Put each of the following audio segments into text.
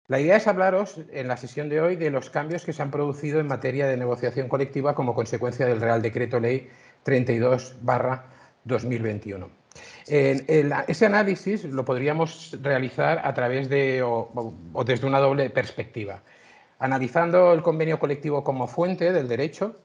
La idea es hablaros en la sesión de hoy de los cambios que se han producido en materia de negociación colectiva como consecuencia del Real Decreto Ley 32/2021. Ese análisis lo podríamos realizar a través de o desde una doble perspectiva, analizando el convenio colectivo como fuente del derecho,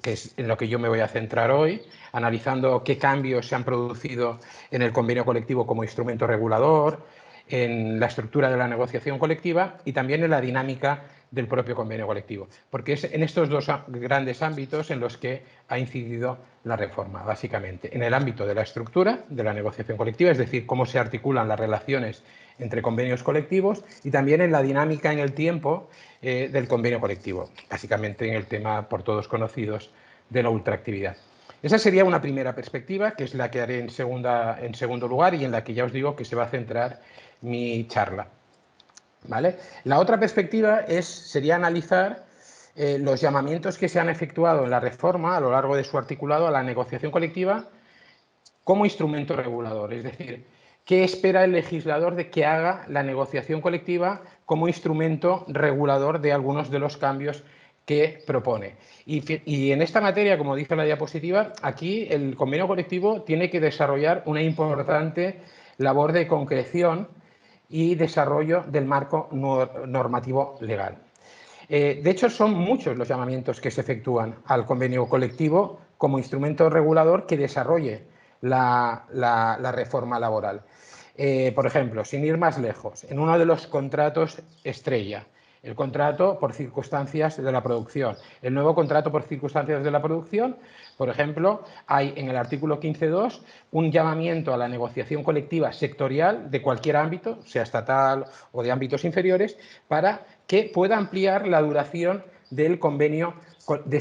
que es en lo que yo me voy a centrar hoy, analizando qué cambios se han producido en el convenio colectivo como instrumento regulador, en la estructura de la negociación colectiva y también en la dinámica del propio convenio colectivo, porque es en estos dos grandes ámbitos en los que ha incidido la reforma, básicamente. En el ámbito de la estructura de la negociación colectiva, es decir, cómo se articulan las relaciones entre convenios colectivos, y también en la dinámica en el tiempo del convenio colectivo, básicamente en el tema por todos conocidos de la ultraactividad. Esa sería una primera perspectiva, que es la que haré en segundo lugar y en la que ya os digo que se va a centrar mi charla. ¿Vale? La otra perspectiva sería analizar los llamamientos que se han efectuado en la reforma a lo largo de su articulado a la negociación colectiva como instrumento regulador, es decir, ¿qué espera el legislador de que haga la negociación colectiva como instrumento regulador de algunos de los cambios que propone? Y en esta materia, como dice la diapositiva, aquí el convenio colectivo tiene que desarrollar una importante labor de concreción y desarrollo del marco normativo legal. De hecho, son muchos los llamamientos que se efectúan al convenio colectivo como instrumento regulador que desarrolle la reforma laboral. Por ejemplo, sin ir más lejos, en uno de los contratos estrella, el contrato por circunstancias de la producción. El nuevo contrato por circunstancias de la producción, por ejemplo, hay en el artículo 15.2 un llamamiento a la negociación colectiva sectorial de cualquier ámbito, sea estatal o de ámbitos inferiores, para que pueda ampliar la duración del convenio, de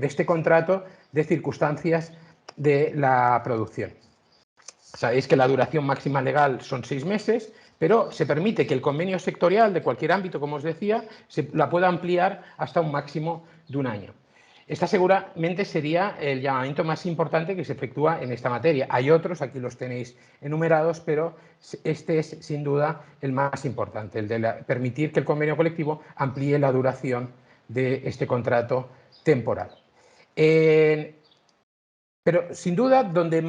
este contrato de circunstancias de la producción. Sabéis que la duración máxima legal son 6 meses, pero se permite que el convenio sectorial de cualquier ámbito, como os decía, se la pueda ampliar hasta un máximo de un año. Esta seguramente sería el llamamiento más importante que se efectúa en esta materia. Hay otros, aquí los tenéis enumerados, pero este es sin duda el más importante, el de permitir que el convenio colectivo amplíe la duración de este contrato temporal. Pero, sin duda, donde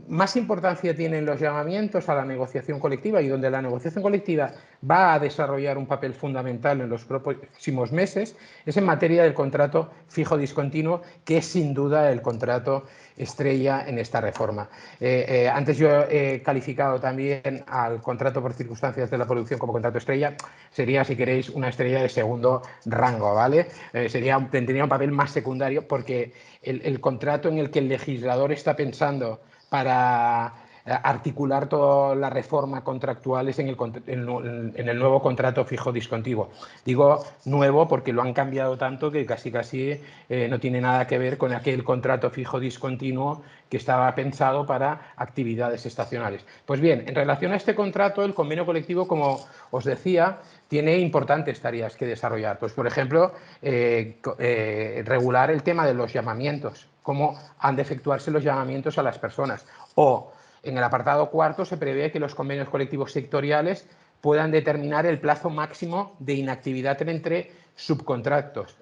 más importancia tienen los llamamientos a la negociación colectiva y donde la negociación colectiva va a desarrollar un papel fundamental en los próximos meses es en materia del contrato fijo discontinuo, que es sin duda el contrato estrella en esta reforma. Antes yo he calificado también al contrato por circunstancias de la producción como contrato estrella. Sería, si queréis, una estrella de segundo rango, ¿vale? Tendría un papel más secundario porque el contrato en el que el legislador está pensando para articular toda la reforma contractual es en el nuevo contrato fijo discontinuo. Digo nuevo porque lo han cambiado tanto que casi no tiene nada que ver con aquel contrato fijo discontinuo que estaba pensado para actividades estacionales. Pues bien, en relación a este contrato, el convenio colectivo, como os decía, tiene importantes tareas que desarrollar. Pues, por ejemplo, regular el tema de los llamamientos, cómo han de efectuarse los llamamientos a las personas. O, en el apartado cuarto, se prevé que los convenios colectivos sectoriales puedan determinar el plazo máximo de inactividad entre subcontratas,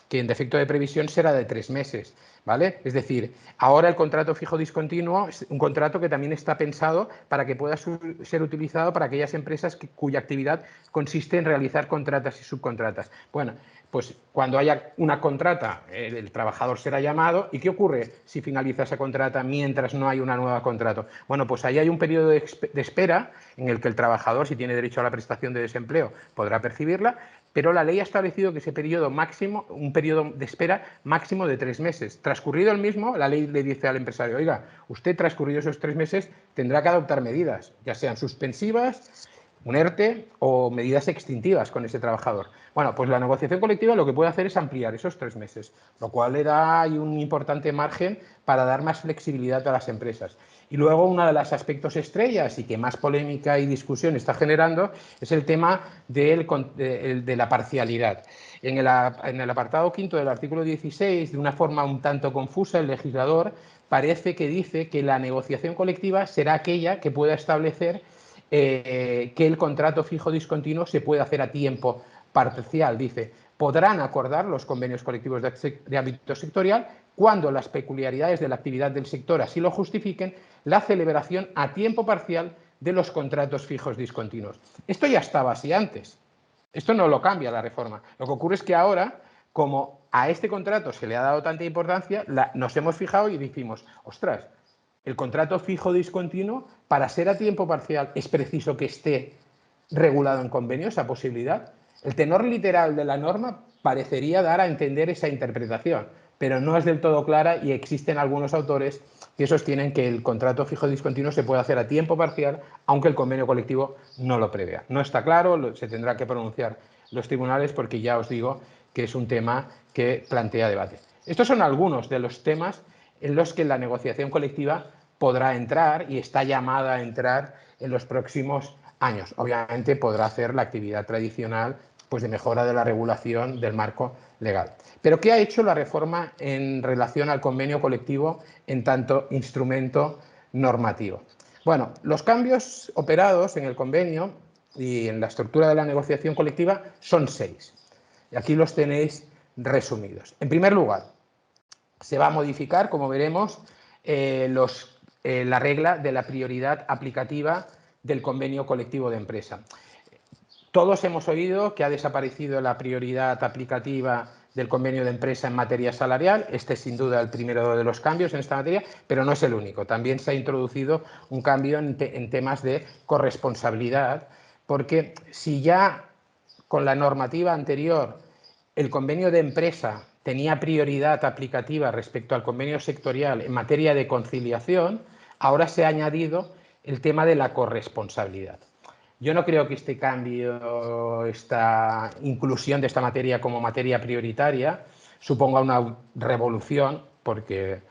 que en defecto de previsión será de 3 meses. ¿Vale? Es decir, ahora el contrato fijo discontinuo es un contrato que también está pensado para que pueda ser utilizado para aquellas empresas cuya actividad consiste en realizar contratas y subcontratas. Bueno, pues cuando haya una contrata, el trabajador será llamado. ¿Y qué ocurre si finaliza esa contrata mientras no hay una nueva contrata? Bueno, pues ahí hay un periodo de espera en el que el trabajador, si tiene derecho a la prestación de desempleo, podrá percibirla, pero la ley ha establecido que ese periodo máximo, un periodo de espera máximo de 3 meses. Transcurrido el mismo, la ley le dice al empresario: oiga, usted transcurrido esos 3 meses tendrá que adoptar medidas, ya sean suspensivas, un ERTE o medidas extintivas con ese trabajador. Bueno, pues la negociación colectiva lo que puede hacer es ampliar esos 3 meses, lo cual le da ahí un importante margen para dar más flexibilidad a las empresas. Y luego, uno de los aspectos estrellas y que más polémica y discusión está generando es el tema de la parcialidad. En el apartado quinto del artículo 16, de una forma un tanto confusa, el legislador parece que dice que la negociación colectiva será aquella que pueda establecer que el contrato fijo discontinuo se puede hacer a tiempo parcial. Dice, podrán acordar los convenios colectivos de ámbito sectorial cuando las peculiaridades de la actividad del sector así lo justifiquen, la celebración a tiempo parcial de los contratos fijos discontinuos. Esto ya estaba así antes. Esto no lo cambia la reforma. Lo que ocurre es que ahora, como a este contrato se le ha dado tanta importancia, nos hemos fijado y decimos, ostras, el contrato fijo discontinuo, para ser a tiempo parcial, es preciso que esté regulado en convenio esa posibilidad. El tenor literal de la norma parecería dar a entender esa interpretación, pero no es del todo clara y existen algunos autores que sostienen que el contrato fijo discontinuo se puede hacer a tiempo parcial, aunque el convenio colectivo no lo prevea. No está claro, se tendrá que pronunciar los tribunales porque ya os digo que es un tema que plantea debate. Estos son algunos de los temas en los que la negociación colectiva podrá entrar y está llamada a entrar en los próximos años. Obviamente podrá hacer la actividad tradicional pues, de mejora de la regulación del marco legal. Pero ¿qué ha hecho la reforma en relación al convenio colectivo en tanto instrumento normativo? Bueno, los cambios operados en el convenio y en la estructura de la negociación colectiva son 6. Y aquí los tenéis resumidos. En primer lugar, se va a modificar, como veremos, la regla de la prioridad aplicativa del convenio colectivo de empresa. Todos hemos oído que ha desaparecido la prioridad aplicativa del convenio de empresa en materia salarial. Este es sin duda el primero de los cambios en esta materia, pero no es el único. También se ha introducido un cambio en temas de corresponsabilidad, porque si ya con la normativa anterior el convenio de empresa tenía prioridad aplicativa respecto al convenio sectorial en materia de conciliación, ahora se ha añadido el tema de la corresponsabilidad. Yo no creo que este cambio, esta inclusión de esta materia como materia prioritaria suponga una revolución, porque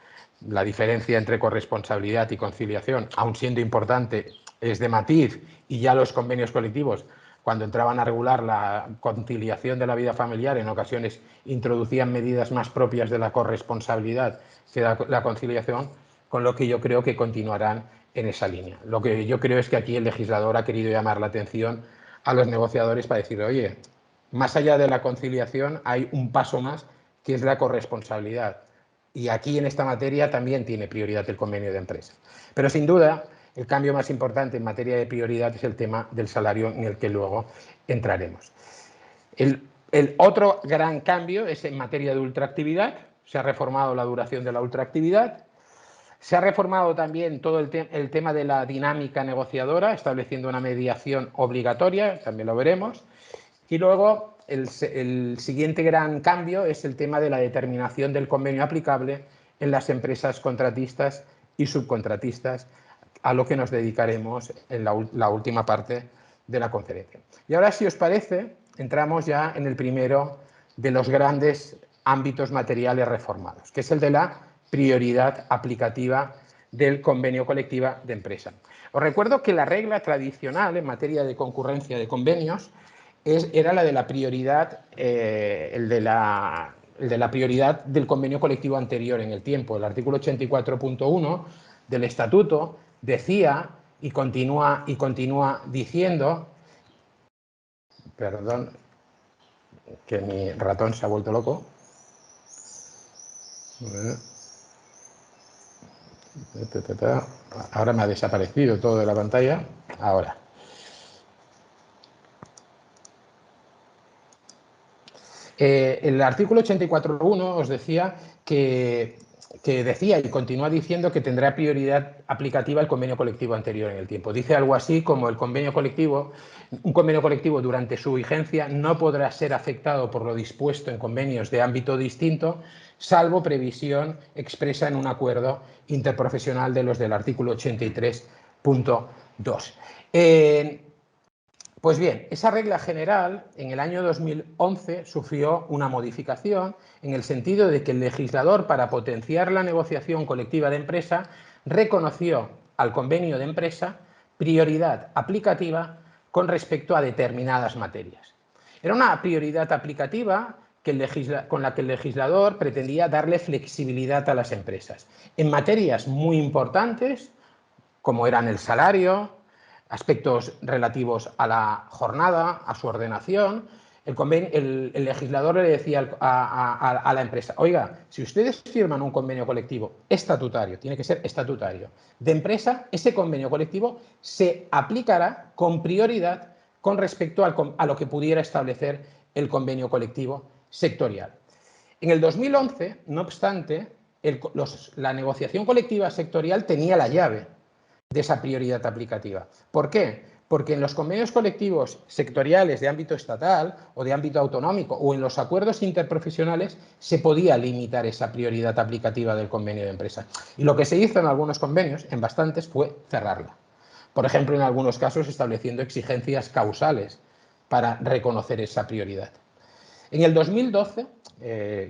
la diferencia entre corresponsabilidad y conciliación, aun siendo importante, es de matiz y ya los convenios colectivos, cuando entraban a regular la conciliación de la vida familiar, en ocasiones introducían medidas más propias de la corresponsabilidad que la conciliación, con lo que yo creo que continuarán en esa línea. Lo que yo creo es que aquí el legislador ha querido llamar la atención a los negociadores para decir, oye, más allá de la conciliación hay un paso más que es la corresponsabilidad. Y aquí en esta materia también tiene prioridad el convenio de empresa. Pero sin duda, el cambio más importante en materia de prioridad es el tema del salario en el que luego entraremos. El otro gran cambio es en materia de ultraactividad. Se ha reformado la duración de la ultraactividad. Se ha reformado también todo el tema de la dinámica negociadora, estableciendo una mediación obligatoria, también lo veremos. Y luego el siguiente gran cambio es el tema de la determinación del convenio aplicable en las empresas contratistas y subcontratistas, a lo que nos dedicaremos en la última parte de la conferencia. Y ahora, si os parece, entramos ya en el primero de los grandes ámbitos materiales reformados, que es el de la prioridad aplicativa del convenio colectivo de empresa. Os recuerdo que la regla tradicional en materia de concurrencia de convenios era la de la prioridad, el de la prioridad del convenio colectivo anterior en el tiempo. El artículo 84.1 del Estatuto decía y continúa diciendo, perdón, que mi ratón se ha vuelto loco. Ahora me ha desaparecido todo de la pantalla. Ahora. El artículo 84.1 os decía que decía y continúa diciendo que tendrá prioridad aplicativa el convenio colectivo anterior en el tiempo. Dice algo así como un convenio colectivo durante su vigencia no podrá ser afectado por lo dispuesto en convenios de ámbito distinto, salvo previsión expresa en un acuerdo interprofesional de los del artículo 83.2. Pues bien, esa regla general en el año 2011 sufrió una modificación en el sentido de que el legislador, para potenciar la negociación colectiva de empresa, reconoció al convenio de empresa prioridad aplicativa con respecto a determinadas materias. Era una prioridad aplicativa con la que el legislador pretendía darle flexibilidad a las empresas en materias muy importantes como eran el salario, aspectos relativos a la jornada, a su ordenación. El legislador le decía a la empresa, oiga, si ustedes firman un convenio colectivo estatutario, tiene que ser estatutario, de empresa, ese convenio colectivo se aplicará con prioridad con respecto a lo que pudiera establecer el convenio colectivo sectorial. En el 2011, no obstante, la negociación colectiva sectorial tenía la llave de esa prioridad aplicativa. ¿Por qué? Porque en los convenios colectivos sectoriales de ámbito estatal o de ámbito autonómico o en los acuerdos interprofesionales se podía limitar esa prioridad aplicativa del convenio de empresa. Y lo que se hizo en algunos convenios, en bastantes, fue cerrarla. Por ejemplo, en algunos casos estableciendo exigencias causales para reconocer esa prioridad. En el 2012,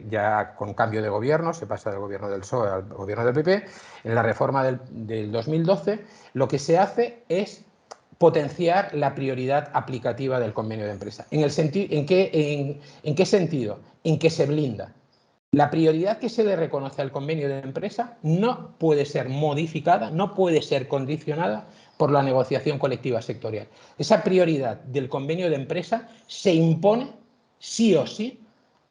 ya con cambio de gobierno, se pasa del gobierno del PSOE al gobierno del PP, en la reforma del 2012, lo que se hace es potenciar la prioridad aplicativa del convenio de empresa. ¿En qué sentido? En que se blinda. La prioridad que se le reconoce al convenio de empresa no puede ser modificada, no puede ser condicionada por la negociación colectiva sectorial. Esa prioridad del convenio de empresa se impone sí o sí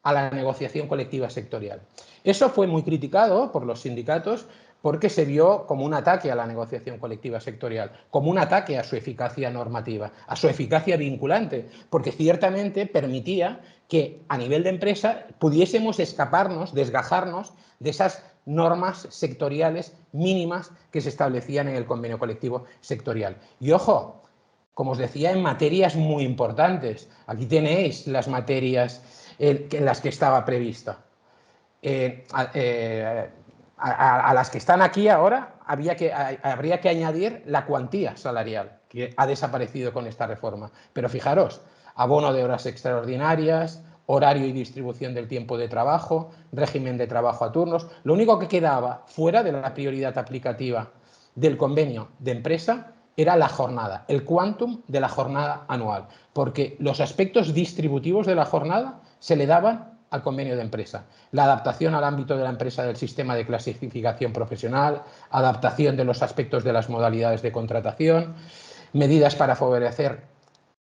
a la negociación colectiva sectorial. Eso fue muy criticado por los sindicatos porque se vio como un ataque a la negociación colectiva sectorial, como un ataque a su eficacia normativa, a su eficacia vinculante, porque ciertamente permitía que a nivel de empresa pudiésemos escaparnos, desgajarnos de esas normas sectoriales mínimas que se establecían en el convenio colectivo sectorial. Y ojo, como os decía, en materias muy importantes. Aquí tenéis las materias en las que estaba prevista. A las que están aquí ahora habría que añadir la cuantía salarial, que ha desaparecido con esta reforma. Pero fijaros, abono de horas extraordinarias, horario y distribución del tiempo de trabajo, régimen de trabajo a turnos. Lo único que quedaba fuera de la prioridad aplicativa del convenio de empresa era la jornada, el quantum de la jornada anual, porque los aspectos distributivos de la jornada se le daban al convenio de empresa. La adaptación al ámbito de la empresa del sistema de clasificación profesional, adaptación de los aspectos de las modalidades de contratación, medidas para favorecer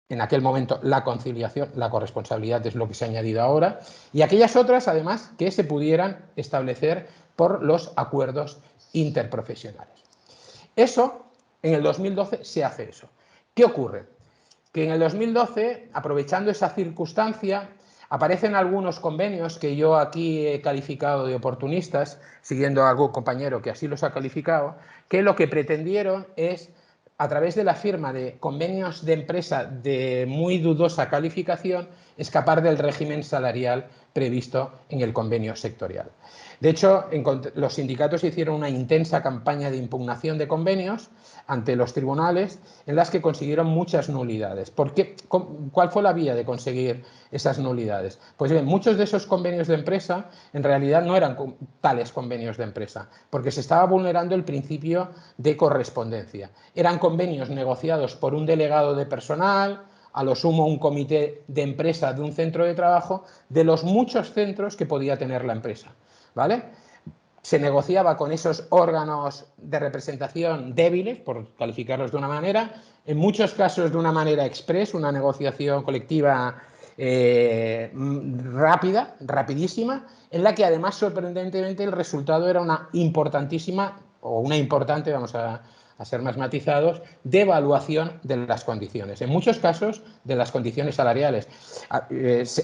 en aquel momento la conciliación, la corresponsabilidad es lo que se ha añadido ahora, y aquellas otras, además, que se pudieran establecer por los acuerdos interprofesionales. Eso, en el 2012 se hace eso. ¿Qué ocurre? Que en el 2012, aprovechando esa circunstancia, aparecen algunos convenios que yo aquí he calificado de oportunistas, siguiendo a algún compañero que así los ha calificado, que lo que pretendieron es, a través de la firma de convenios de empresa de muy dudosa calificación, escapar del régimen salarial previsto en el convenio sectorial. De hecho, los sindicatos hicieron una intensa campaña de impugnación de convenios ante los tribunales en las que consiguieron muchas nulidades. ¿Cuál fue la vía de conseguir esas nulidades? Pues bien, muchos de esos convenios de empresa en realidad no eran tales convenios de empresa, porque se estaba vulnerando el principio de correspondencia. Eran convenios negociados por un delegado de personal, a lo sumo un comité de empresa de un centro de trabajo, de los muchos centros que podía tener la empresa, ¿vale? Se negociaba con esos órganos de representación débiles, por calificarlos de una manera, en muchos casos de una manera express, una negociación colectiva rápida, rapidísima, en la que además sorprendentemente el resultado era una importantísima, o una importante, vamos a ser más matizados, devaluación de las condiciones, en muchos casos de las condiciones salariales.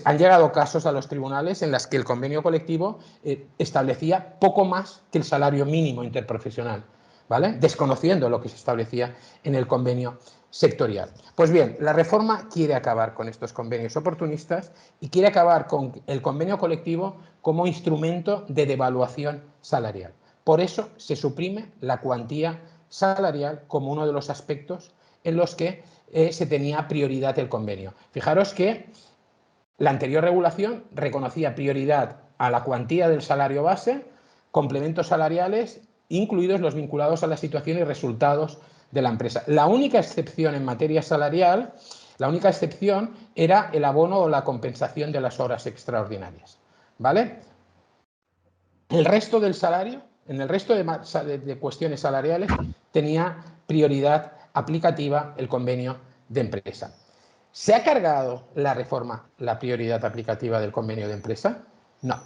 Han llegado casos a los tribunales en los que el convenio colectivo establecía poco más que el salario mínimo interprofesional, ¿vale? Desconociendo lo que se establecía en el convenio sectorial. Pues bien, la reforma quiere acabar con estos convenios oportunistas y quiere acabar con el convenio colectivo como instrumento de devaluación salarial. Por eso se suprime la cuantía salarial como uno de los aspectos en los que se tenía prioridad el convenio. Fijaros que la anterior regulación reconocía prioridad a la cuantía del salario base, complementos salariales, incluidos los vinculados a la situación y resultados de la empresa. La única excepción en materia salarial, la única excepción era el abono o la compensación de las horas extraordinarias, ¿vale? El resto del salario, en el resto de cuestiones salariales, tenía prioridad aplicativa, el convenio de empresa. ¿Se ha cargado la reforma la prioridad aplicativa del convenio de empresa? No.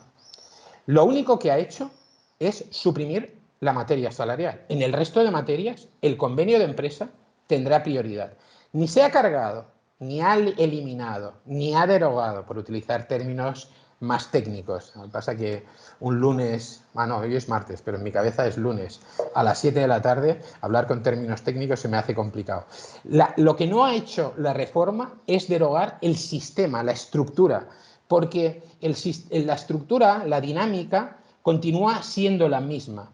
Lo único que ha hecho es suprimir la materia salarial. En el resto de materias, el convenio de empresa tendrá prioridad. Ni se ha cargado, ni ha eliminado, ni ha derogado, por utilizar términos más técnicos. Lo que pasa es que un lunes, no, hoy es martes, pero en mi cabeza es lunes, a las 7 de la tarde, hablar con términos técnicos se me hace complicado. Lo que no ha hecho la reforma es derogar el sistema, la estructura, porque la estructura, la dinámica, continúa siendo la misma.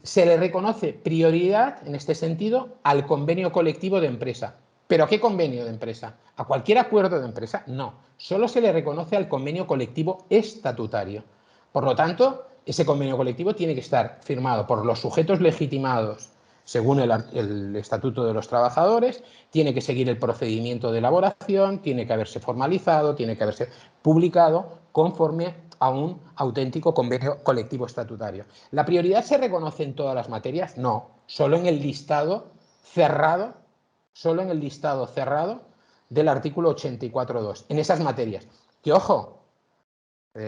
Se le reconoce prioridad, en este sentido, al convenio colectivo de empresa. ¿Pero qué convenio de empresa? ¿A cualquier acuerdo de empresa? No. Solo se le reconoce al convenio colectivo estatutario. Por lo tanto, ese convenio colectivo tiene que estar firmado por los sujetos legitimados según el Estatuto de los Trabajadores, tiene que seguir el procedimiento de elaboración, tiene que haberse formalizado, tiene que haberse publicado conforme a un auténtico convenio colectivo estatutario. ¿La prioridad se reconoce en todas las materias? No, solo en el listado cerrado, del artículo 84.2, en esas materias. Que ojo,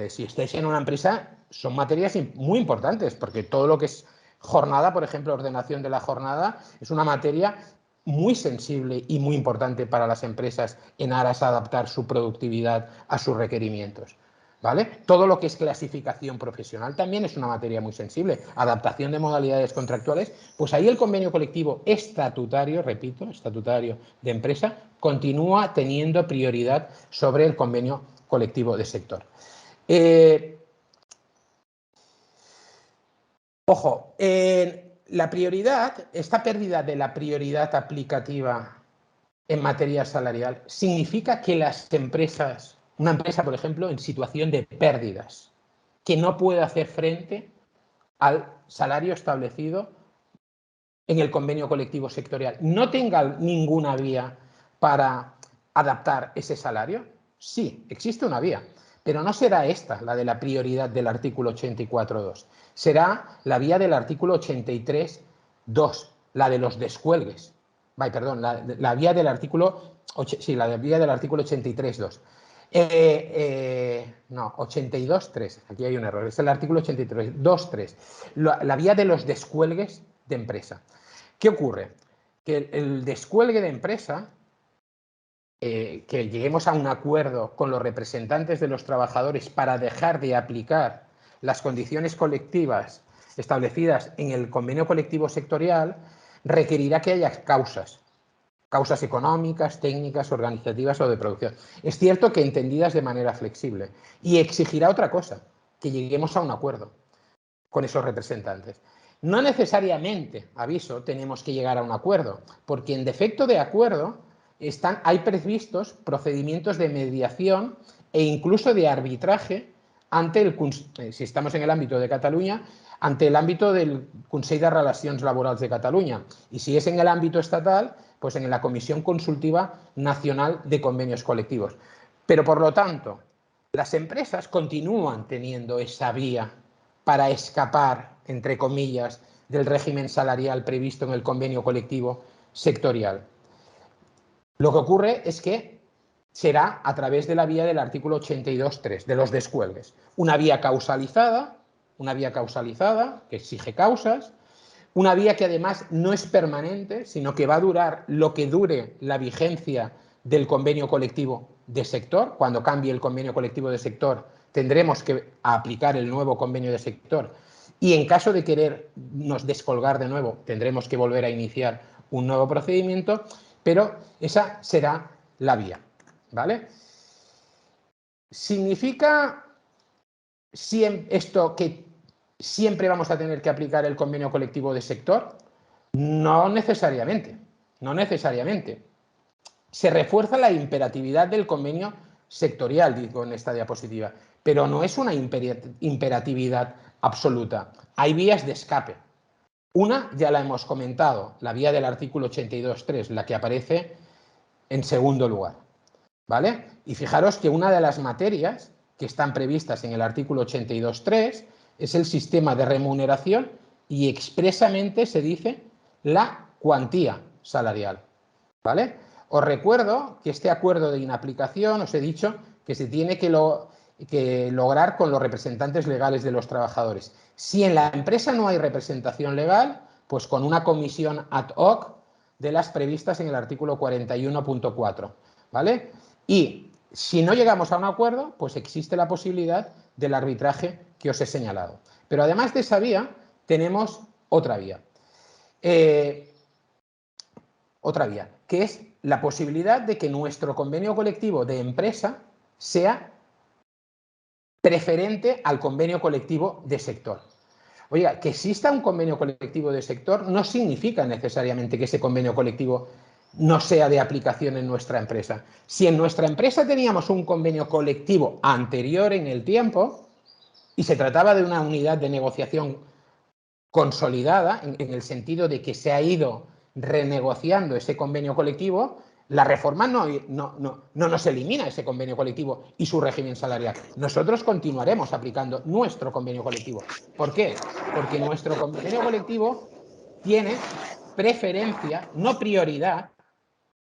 si estáis en una empresa, son materias muy importantes, porque todo lo que es jornada, por ejemplo, ordenación de la jornada, es una materia muy sensible y muy importante para las empresas en aras a adaptar su productividad a sus requerimientos. ¿Vale? Todo lo que es clasificación profesional también es una materia muy sensible. Adaptación de modalidades contractuales, pues ahí el convenio colectivo estatutario, repito, estatutario de empresa, continúa teniendo prioridad sobre el convenio colectivo de sector. Ojo, la prioridad, esta pérdida de la prioridad aplicativa en materia salarial, significa que las empresas, una empresa, por ejemplo, en situación de pérdidas, que no puede hacer frente al salario establecido en el convenio colectivo sectorial, no tenga ninguna vía para adaptar ese salario. Sí, existe una vía, pero no será esta la de la prioridad del artículo 84.2. Será la vía del artículo 83.2, la de los descuelgues. Perdón, la vía del artículo, sí, la vía del artículo 83.2. No, 82.3, aquí hay un error, es el artículo 83.2.3, la vía de los descuelgues de empresa. ¿Qué ocurre? Que el descuelgue de empresa, que lleguemos a un acuerdo con los representantes de los trabajadores para dejar de aplicar las condiciones colectivas establecidas en el convenio colectivo sectorial, requerirá que haya causas económicas, técnicas, organizativas o de producción. Es cierto que entendidas de manera flexible, y exigirá otra cosa, que lleguemos a un acuerdo con esos representantes. No necesariamente, aviso, tenemos que llegar a un acuerdo, porque en defecto de acuerdo hay previstos procedimientos de mediación e incluso de arbitraje ante si estamos en el ámbito de Cataluña, ante el ámbito del Consell de Relacions Laborals de Cataluña. Y si es en el ámbito estatal, pues en la Comisión Consultiva Nacional de Convenios Colectivos. Pero, por lo tanto, las empresas continúan teniendo esa vía para escapar, entre comillas, del régimen salarial previsto en el convenio colectivo sectorial. Lo que ocurre es que será a través de la vía del artículo 82.3, de los descuelgues. Una vía causalizada que exige causas, una vía que además no es permanente, sino que va a durar lo que dure la vigencia del convenio colectivo de sector. Cuando cambie el convenio colectivo de sector, tendremos que aplicar el nuevo convenio de sector, y en caso de querernos descolgar de nuevo, tendremos que volver a iniciar un nuevo procedimiento, pero esa será la vía, ¿vale? ¿Significa esto que siempre vamos a tener que aplicar el convenio colectivo de sector? No necesariamente, no necesariamente. Se refuerza la imperatividad del convenio sectorial, digo en esta diapositiva, pero no es una imperatividad absoluta. Hay vías de escape. Una ya la hemos comentado, la vía del artículo 82.3, la que aparece en segundo lugar, ¿vale? Y fijaros que una de las materias que están previstas en el artículo 82.3 es el sistema de remuneración, y expresamente se dice la cuantía salarial, ¿vale? Os recuerdo que este acuerdo de inaplicación, os he dicho que se tiene que lograr con los representantes legales de los trabajadores. Si en la empresa no hay representación legal, pues con una comisión ad hoc de las previstas en el artículo 41.4, ¿vale? Y si no llegamos a un acuerdo, pues existe la posibilidad del arbitraje que os he señalado. Pero además de esa vía, tenemos otra vía. Que es la posibilidad de que nuestro convenio colectivo de empresa sea preferente al convenio colectivo de sector. Oiga, que exista un convenio colectivo de sector no significa necesariamente que ese convenio colectivo no sea de aplicación en nuestra empresa. Si en nuestra empresa teníamos un convenio colectivo anterior en el tiempo y se trataba de una unidad de negociación consolidada, en el sentido de que se ha ido renegociando ese convenio colectivo, la reforma no nos elimina ese convenio colectivo y su régimen salarial. Nosotros continuaremos aplicando nuestro convenio colectivo. ¿Por qué? Porque nuestro convenio colectivo tiene preferencia, no prioridad,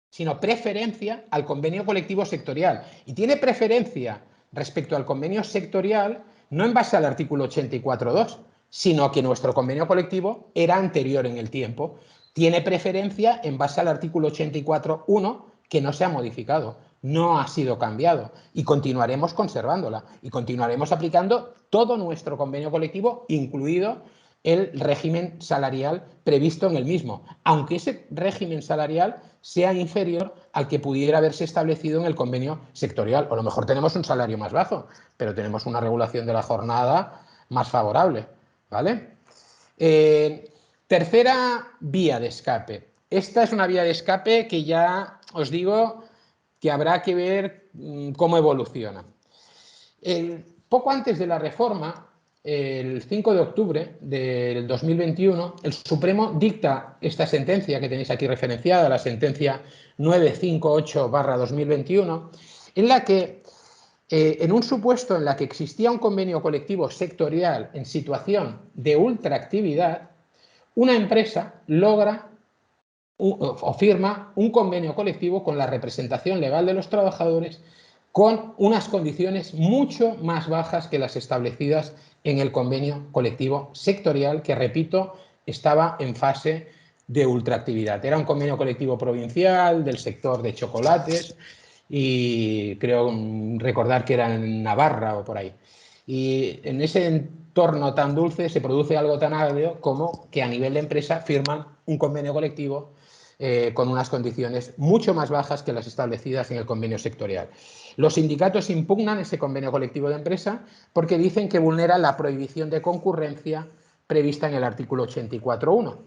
sino preferencia al convenio colectivo sectorial. Y tiene preferencia respecto al convenio sectorial no en base al artículo 84.2, sino que nuestro convenio colectivo era anterior en el tiempo. Tiene preferencia en base al artículo 84.1, que no se ha modificado, no ha sido cambiado, y continuaremos conservándola, y continuaremos aplicando todo nuestro convenio colectivo, incluido el régimen salarial previsto en el mismo, aunque ese régimen salarial sea inferior al que pudiera haberse establecido en el convenio sectorial. O a lo mejor tenemos un salario más bajo, pero tenemos una regulación de la jornada más favorable, ¿vale? Tercera vía de escape. Esta es una vía de escape que ya os digo que habrá que ver cómo evoluciona. Poco antes de la reforma, el 5 de octubre del 2021, el Supremo dicta esta sentencia que tenéis aquí referenciada, la sentencia 958/2021, en la que, en un supuesto en la que existía un convenio colectivo sectorial en situación de ultraactividad, una empresa logra o firma un convenio colectivo con la representación legal de los trabajadores con unas condiciones mucho más bajas que las establecidas en el convenio colectivo sectorial, que, repito, estaba en fase de ultraactividad. Era un convenio colectivo provincial del sector de chocolates y creo recordar que era en Navarra o por ahí. Y en ese entorno tan dulce se produce algo tan agrio como que a nivel de empresa firman un convenio colectivo con unas condiciones mucho más bajas que las establecidas en el convenio sectorial. Los sindicatos impugnan ese convenio colectivo de empresa porque dicen que vulnera la prohibición de concurrencia prevista en el artículo 84.1.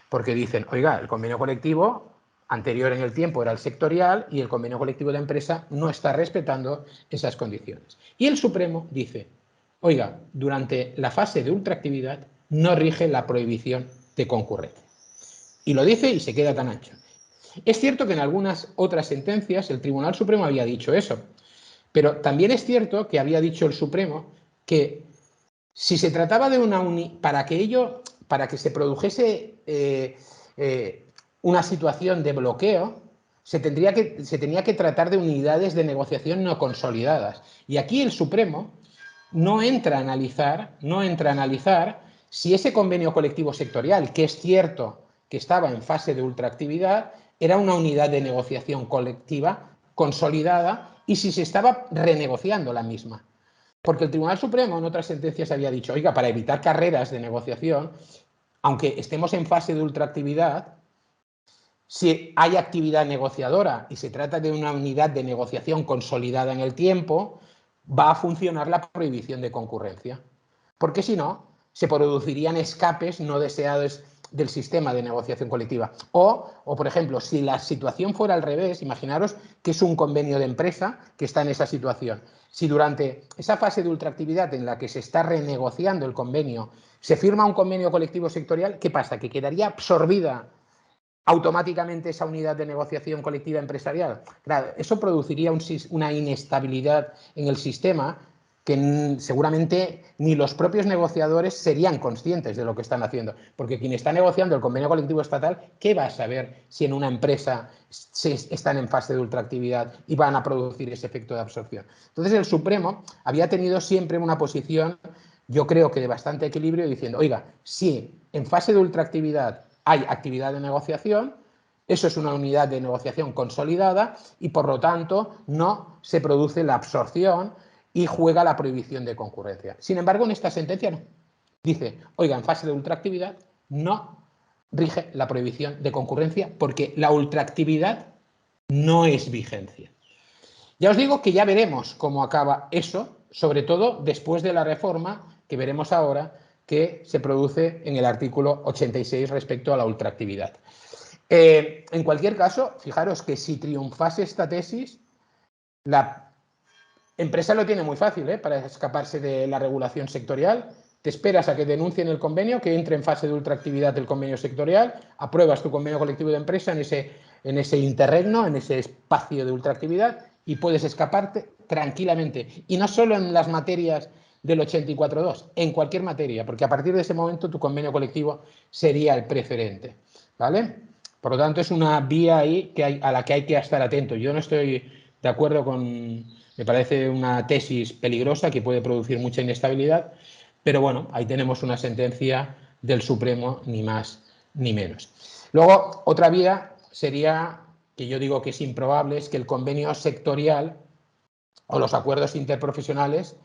Porque dicen, oiga, el convenio colectivo anterior en el tiempo era el sectorial y el convenio colectivo de empresa no está respetando esas condiciones. Y el Supremo dice, oiga, durante la fase de ultraactividad no rige la prohibición de concurrencia. Y lo dice y se queda tan ancho. Es cierto que en algunas otras sentencias el Tribunal Supremo había dicho eso, pero también es cierto que había dicho el Supremo que si se trataba de una para que se produjese una situación de bloqueo, se tenía que tratar de unidades de negociación no consolidadas. Y aquí el Supremo no entra a analizar si ese convenio colectivo sectorial, que es cierto que estaba en fase de ultraactividad, era una unidad de negociación colectiva consolidada y si se estaba renegociando la misma. Porque el Tribunal Supremo en otras sentencias había dicho, oiga, para evitar carreras de negociación, aunque estemos en fase de ultraactividad, si hay actividad negociadora y se trata de una unidad de negociación consolidada en el tiempo, va a funcionar la prohibición de concurrencia. Porque si no, se producirían escapes no deseados del sistema de negociación colectiva. O, por ejemplo, si la situación fuera al revés, imaginaros que es un convenio de empresa que está en esa situación. Si durante esa fase de ultraactividad en la que se está renegociando el convenio se firma un convenio colectivo sectorial, ¿qué pasa? Que quedaría absorbida automáticamente esa unidad de negociación colectiva empresarial. Claro, eso produciría una inestabilidad en el sistema que seguramente ni los propios negociadores serían conscientes de lo que están haciendo, porque quien está negociando el convenio colectivo estatal, ¿qué va a saber si en una empresa están en fase de ultraactividad y van a producir ese efecto de absorción? Entonces el Supremo había tenido siempre una posición, yo creo que de bastante equilibrio, diciendo, oiga, si en fase de ultraactividad hay actividad de negociación, eso es una unidad de negociación consolidada y, por lo tanto, no se produce la absorción y juega la prohibición de concurrencia. Sin embargo, en esta sentencia no. Dice, oiga, en fase de ultraactividad no rige la prohibición de concurrencia porque la ultraactividad no es vigencia. Ya os digo que ya veremos cómo acaba eso, sobre todo después de la reforma que veremos ahora que se produce en el artículo 86 respecto a la ultraactividad. En cualquier caso, fijaros que si triunfase esta tesis, la empresa lo tiene muy fácil para escaparse de la regulación sectorial. Te esperas a que denuncien el convenio, que entre en fase de ultraactividad el convenio sectorial, apruebas tu convenio colectivo de empresa en ese interregno, en ese espacio de ultraactividad, y puedes escaparte tranquilamente. Y no solo en las materias del 84.2, en cualquier materia, porque a partir de ese momento tu convenio colectivo sería el preferente, ¿vale? Por lo tanto, es una vía ahí a la que hay que estar atento. Yo no estoy de acuerdo con... Me parece una tesis peligrosa que puede producir mucha inestabilidad, pero bueno, ahí tenemos una sentencia del Supremo, ni más ni menos. Luego, otra vía sería, que yo digo que es improbable, es que el convenio sectorial o los acuerdos interprofesionales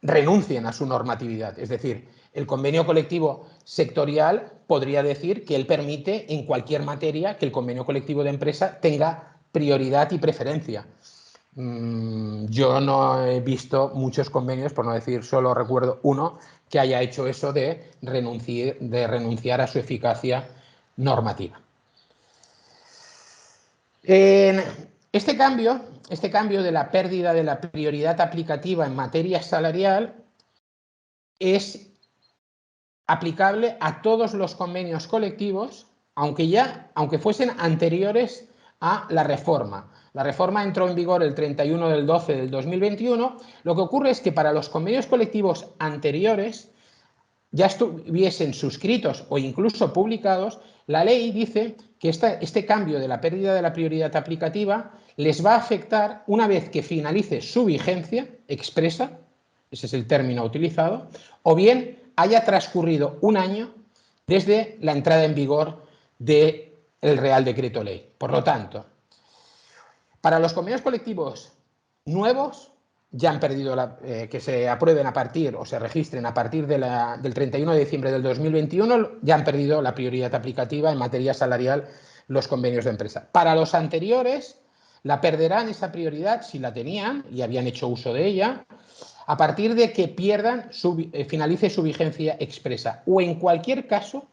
renuncien a su normatividad. Es decir, el convenio colectivo sectorial podría decir que él permite en cualquier materia que el convenio colectivo de empresa tenga prioridad y preferencia. Yo no he visto muchos convenios, por no decir solo recuerdo uno, que haya hecho eso de renunciar a su eficacia normativa. Este cambio de la pérdida de la prioridad aplicativa en materia salarial es aplicable a todos los convenios colectivos, aunque fuesen anteriores a la reforma. La reforma entró en vigor el 31 del 12 del 2021. Lo que ocurre es que para los convenios colectivos anteriores, ya estuviesen suscritos o incluso publicados, la ley dice que este cambio de la pérdida de la prioridad aplicativa les va a afectar una vez que finalice su vigencia expresa, ese es el término utilizado, o bien haya transcurrido un año desde la entrada en vigor del Real Decreto Ley. Por lo tanto, para los convenios colectivos nuevos, ya han perdido que se aprueben a partir o se registren a partir del 31 de diciembre del 2021, ya han perdido la prioridad aplicativa en materia salarial los convenios de empresa. Para los anteriores, la perderán esa prioridad, si la tenían y habían hecho uso de ella, a partir de que finalice su vigencia expresa, o en cualquier caso,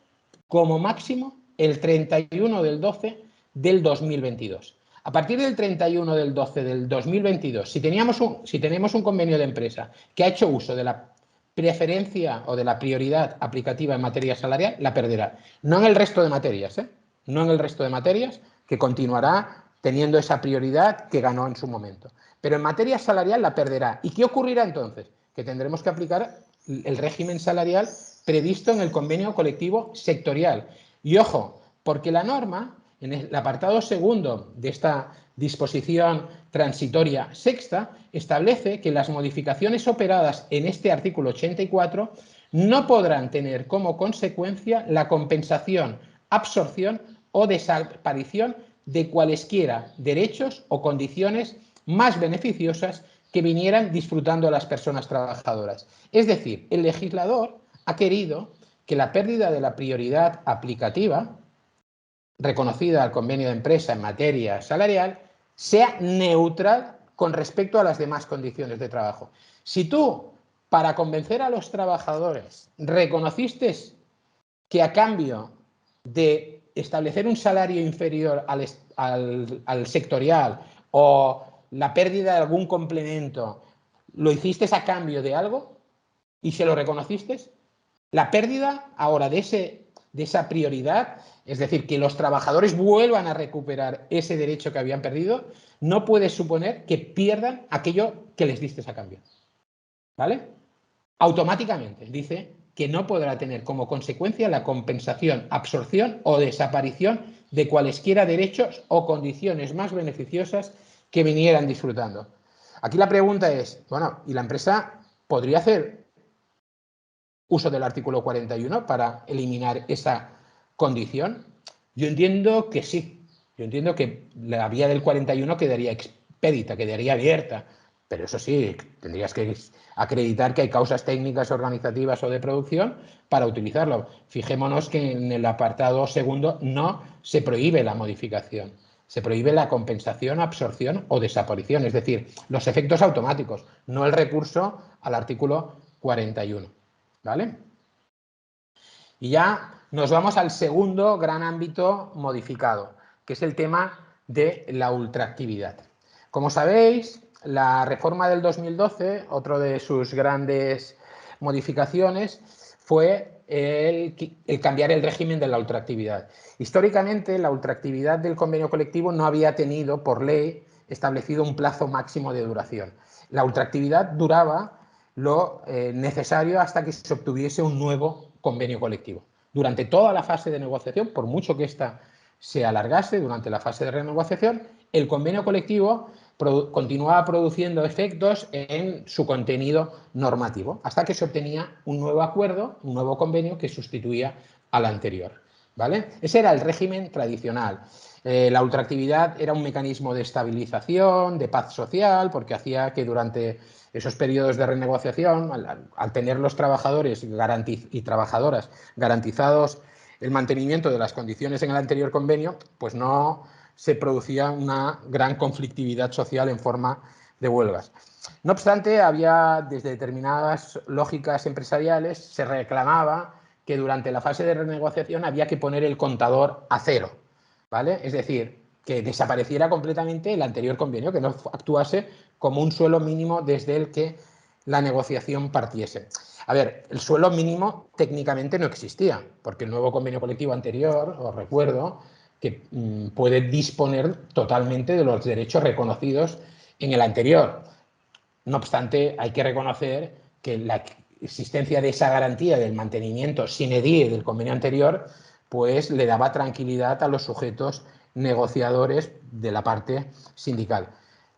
como máximo, el 31 del 12 del 2022. A partir del 31 del 12 del 2022, si tenemos un convenio de empresa que ha hecho uso de la preferencia o de la prioridad aplicativa en materia salarial, la perderá. No en el resto de materias, no en el resto de materias, que continuará teniendo esa prioridad que ganó en su momento. Pero en materia salarial la perderá. ¿Y qué ocurrirá entonces? Que tendremos que aplicar el régimen salarial previsto en el convenio colectivo sectorial. Y ojo, porque la norma, en el apartado segundo de esta disposición transitoria sexta, establece que las modificaciones operadas en este artículo 84 no podrán tener como consecuencia la compensación, absorción o desaparición de cualesquiera derechos o condiciones más beneficiosas que vinieran disfrutando a las personas trabajadoras. Es decir, el legislador ha querido que la pérdida de la prioridad aplicativa reconocida al convenio de empresa en materia salarial sea neutral con respecto a las demás condiciones de trabajo. Si tú, para convencer a los trabajadores, reconociste que a cambio de establecer un salario inferior al sectorial o la pérdida de algún complemento, lo hiciste a cambio de algo y se lo reconociste, la pérdida ahora de esa prioridad, es decir, que los trabajadores vuelvan a recuperar ese derecho que habían perdido, no puede suponer que pierdan aquello que les diste a cambio. ¿vale? Automáticamente dice que no podrá tener como consecuencia la compensación, absorción o desaparición de cualesquiera derechos o condiciones más beneficiosas que vinieran disfrutando. Aquí la pregunta es, bueno, ¿y la empresa podría hacer uso del artículo 41 para eliminar esa condición? Yo entiendo que sí. Yo entiendo que la vía del 41 quedaría expedita, quedaría abierta. Pero eso sí, tendrías que acreditar que hay causas técnicas, organizativas o de producción para utilizarlo. Fijémonos que en el apartado segundo no se prohíbe la modificación. Se prohíbe la compensación, absorción o desaparición, es decir, los efectos automáticos, no el recurso al artículo 41. ¿Vale? Y ya nos vamos al segundo gran ámbito modificado, que es el tema de la ultraactividad. Como sabéis, la reforma del 2012, otro de sus grandes modificaciones, fue el cambiar el régimen de la ultraactividad. Históricamente, la ultraactividad del convenio colectivo no había tenido, por ley, establecido un plazo máximo de duración. La ultraactividad duraba lo necesario hasta que se obtuviese un nuevo convenio colectivo. Durante toda la fase de negociación, por mucho que ésta se alargase durante la fase de renegociación, el convenio colectivo continuaba produciendo efectos en su contenido normativo, hasta que se obtenía un nuevo acuerdo, un nuevo convenio que sustituía al anterior. ¿Vale? Ese era el régimen tradicional. La ultraactividad era un mecanismo de estabilización, de paz social, porque hacía que durante esos periodos de renegociación, al tener los trabajadores y trabajadoras garantizados el mantenimiento de las condiciones en el anterior convenio, pues no se producía una gran conflictividad social en forma de huelgas. No obstante, había desde determinadas lógicas empresariales, se reclamaba que durante la fase de renegociación había que poner el contador a cero, ¿vale? Es decir, que desapareciera completamente el anterior convenio, que no actuase como un suelo mínimo desde el que la negociación partiese. A ver, el suelo mínimo técnicamente no existía, porque el nuevo convenio colectivo anterior, os recuerdo, que puede disponer totalmente de los derechos reconocidos en el anterior. No obstante, hay que reconocer que la existencia de esa garantía del mantenimiento sine die del convenio anterior, pues le daba tranquilidad a los sujetos negociadores de la parte sindical.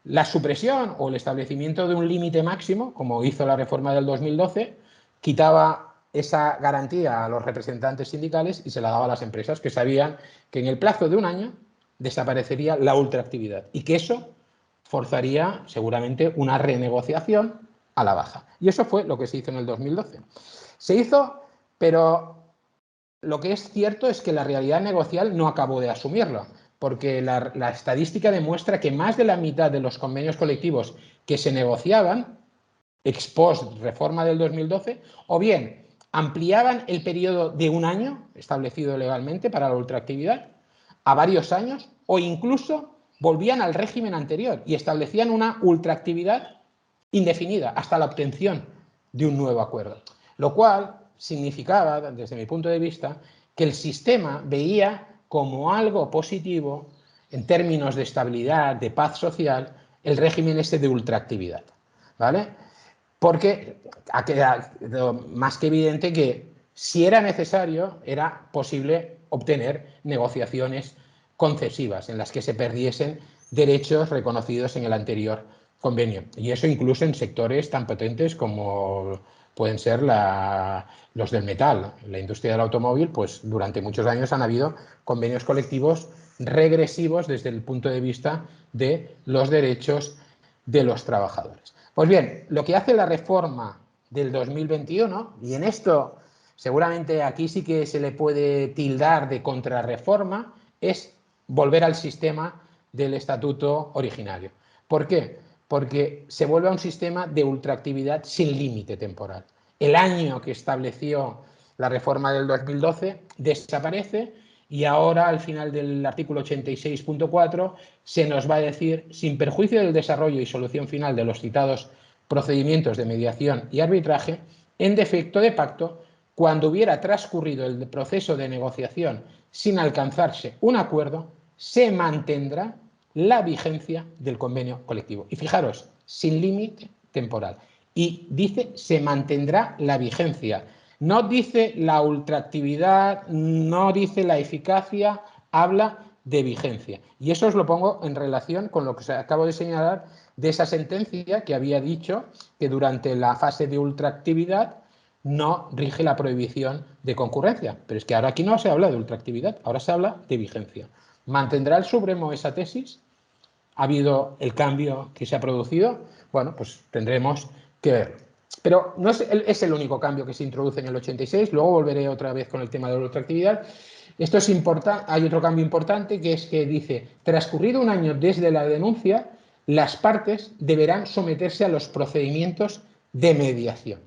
La supresión o el establecimiento de un límite máximo, como hizo la reforma del 2012, quitaba esa garantía a los representantes sindicales y se la daba a las empresas, que sabían que en el plazo de un año desaparecería la ultraactividad y que eso forzaría seguramente una renegociación a la baja. Y eso fue lo que se hizo en el 2012. Se hizo, pero lo que es cierto es que la realidad negocial no acabó de asumirlo, porque la estadística demuestra que más de la mitad de los convenios colectivos que se negociaban ex post reforma del 2012, o bien ampliaban el periodo de un año establecido legalmente para la ultraactividad a varios años, o incluso volvían al régimen anterior y establecían una ultraactividad indefinida hasta la obtención de un nuevo acuerdo. Lo cual significaba, desde mi punto de vista, que el sistema veía como algo positivo, en términos de estabilidad, de paz social, el régimen este de ultraactividad. ¿Vale? Porque ha quedado más que evidente que si era necesario, era posible obtener negociaciones concesivas en las que se perdiesen derechos reconocidos en el anterior convenio. Y eso incluso en sectores tan potentes como pueden ser los del metal. En la industria del automóvil, pues durante muchos años han habido convenios colectivos regresivos desde el punto de vista de los derechos de los trabajadores. Pues bien, lo que hace la reforma del 2021, y en esto seguramente aquí sí que se le puede tildar de contrarreforma, es volver al sistema del estatuto originario. ¿Por qué? Porque se vuelve a un sistema de ultraactividad sin límite temporal. El año que estableció la reforma del 2012 desaparece y ahora, al final del artículo 86.4, se nos va a decir, sin perjuicio del desarrollo y solución final de los citados procedimientos de mediación y arbitraje, en defecto de pacto, cuando hubiera transcurrido el proceso de negociación sin alcanzarse un acuerdo, se mantendrá la vigencia del convenio colectivo. Y fijaros, sin límite temporal. y dice se mantendrá la vigencia. No dice la ultraactividad, no dice la eficacia, habla de vigencia. Y eso os lo pongo en relación con lo que os acabo de señalar de esa sentencia que había dicho que durante la fase de ultraactividad no rige la prohibición de concurrencia. Pero es que ahora aquí no se habla de ultraactividad, ahora se habla de vigencia. ¿Mantendrá el Supremo esa tesis? ¿Ha habido el cambio que se ha producido? Bueno, pues tendremos que ver. Pero no es el único cambio que se introduce en el 86, luego volveré otra vez con el tema de la ultraactividad. Esto es importante. Hay otro cambio importante que es que dice, transcurrido un año desde la denuncia, las partes deberán someterse a los procedimientos de mediación.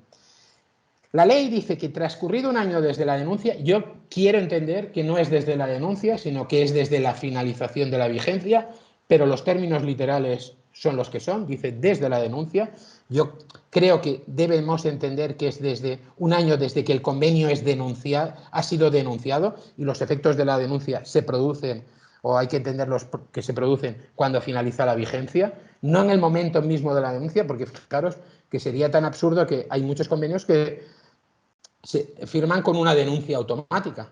La ley dice que transcurrido un año desde la denuncia, yo quiero entender que no es desde la denuncia, sino que es desde la finalización de la vigencia, pero los términos literales son los que son, dice desde la denuncia. Yo creo que debemos entender que es desde un año desde que el convenio es denunciado, ha sido denunciado y los efectos de la denuncia se producen, o hay que entenderlos que se producen cuando finaliza la vigencia, no en el momento mismo de la denuncia, porque fijaros que sería tan absurdo que hay muchos convenios que se firman con una denuncia automática.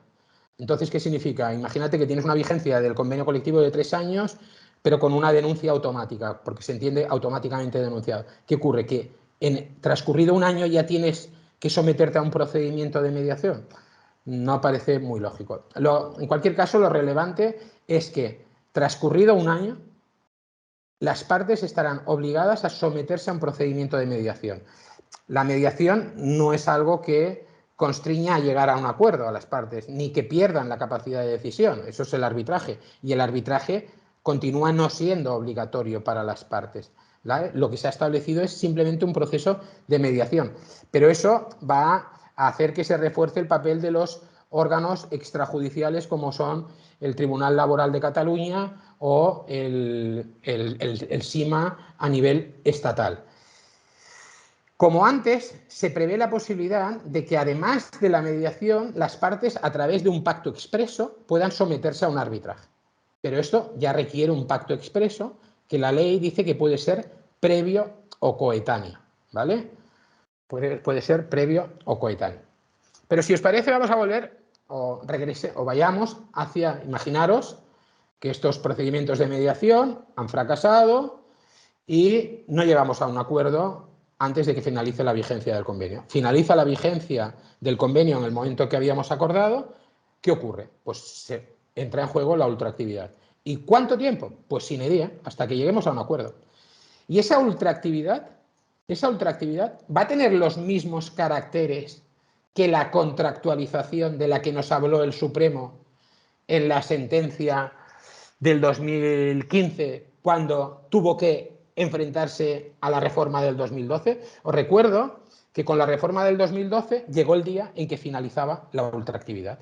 Entonces, ¿qué significa? Imagínate que tienes una vigencia del convenio colectivo de 3 años, pero con una denuncia automática, porque se entiende automáticamente denunciado. ¿Qué ocurre? Que transcurrido un año ya tienes que someterte a un procedimiento de mediación. No parece muy lógico. En cualquier caso, lo relevante es que transcurrido un año, las partes estarán obligadas a someterse a un procedimiento de mediación. La mediación no es algo que constriña a llegar a un acuerdo a las partes, ni que pierdan la capacidad de decisión. Eso es el arbitraje. Y el arbitraje continúa no siendo obligatorio para las partes. ¿Vale? Lo que se ha establecido es simplemente un proceso de mediación. Pero eso va a hacer que se refuerce el papel de los órganos extrajudiciales como son el Tribunal Laboral de Cataluña o el SIMA a nivel estatal. Como antes, se prevé la posibilidad de que además de la mediación, las partes a través de un pacto expreso puedan someterse a un arbitraje. Pero esto ya requiere un pacto expreso que la ley dice que puede ser previo o coetáneo, ¿vale? Puede ser previo o coetáneo. Pero si os parece, vamos a volver o vayamos hacia, imaginaros que estos procedimientos de mediación han fracasado y no llegamos a un acuerdo antes de que finalice la vigencia del convenio. Finaliza la vigencia del convenio en el momento que habíamos acordado. ¿Qué ocurre? Pues se entra en juego la ultraactividad. ¿Y cuánto tiempo? Pues sin idea, hasta que lleguemos a un acuerdo. Y esa ultraactividad va a tener los mismos caracteres que la contractualización de la que nos habló el Supremo en la sentencia del 2015, cuando tuvo que enfrentarse a la reforma del 2012. Os recuerdo que con la reforma del 2012 llegó el día en que finalizaba la ultraactividad,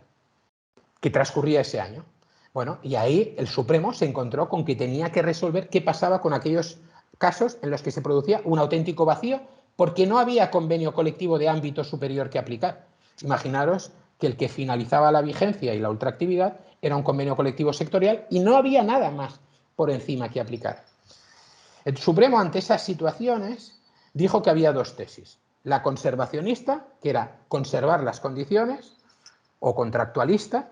que transcurría ese año. Bueno, y ahí el Supremo se encontró con que tenía que resolver qué pasaba con aquellos casos en los que se producía un auténtico vacío porque no había convenio colectivo de ámbito superior que aplicar. Imaginaros que el que finalizaba la vigencia y la ultraactividad era un convenio colectivo sectorial y no había nada más por encima que aplicar. El Supremo, ante esas situaciones, dijo que había dos tesis. La conservacionista, que era conservar las condiciones, o contractualista,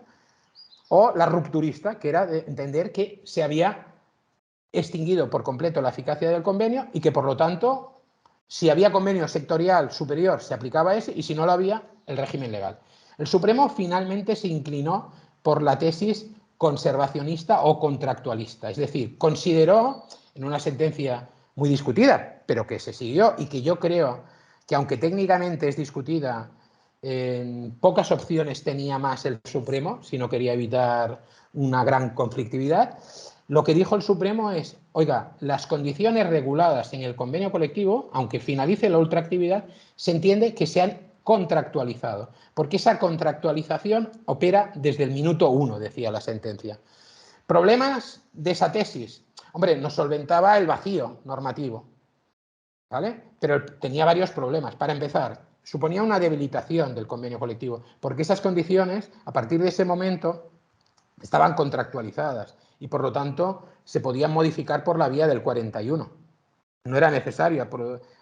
o la rupturista, que era de entender que se había extinguido por completo la eficacia del convenio y que, por lo tanto, si había convenio sectorial superior, se aplicaba ese, y si no lo había, el régimen legal. El Supremo finalmente se inclinó por la tesis conservacionista o contractualista, es decir, consideró, en una sentencia muy discutida, pero que se siguió y que yo creo que, aunque técnicamente es discutida, en pocas opciones tenía más el Supremo, si no quería evitar una gran conflictividad. Lo que dijo el Supremo es, oiga, las condiciones reguladas en el convenio colectivo, aunque finalice la ultraactividad, se entiende que se han contractualizado, porque esa contractualización opera desde el minuto 1, decía la sentencia. ¿Problemas de esa tesis? Hombre, nos solventaba el vacío normativo, ¿vale? Pero tenía varios problemas. Para empezar, suponía una debilitación del convenio colectivo, porque esas condiciones, a partir de ese momento, estaban contractualizadas y, por lo tanto, se podían modificar por la vía del 41. No era necesario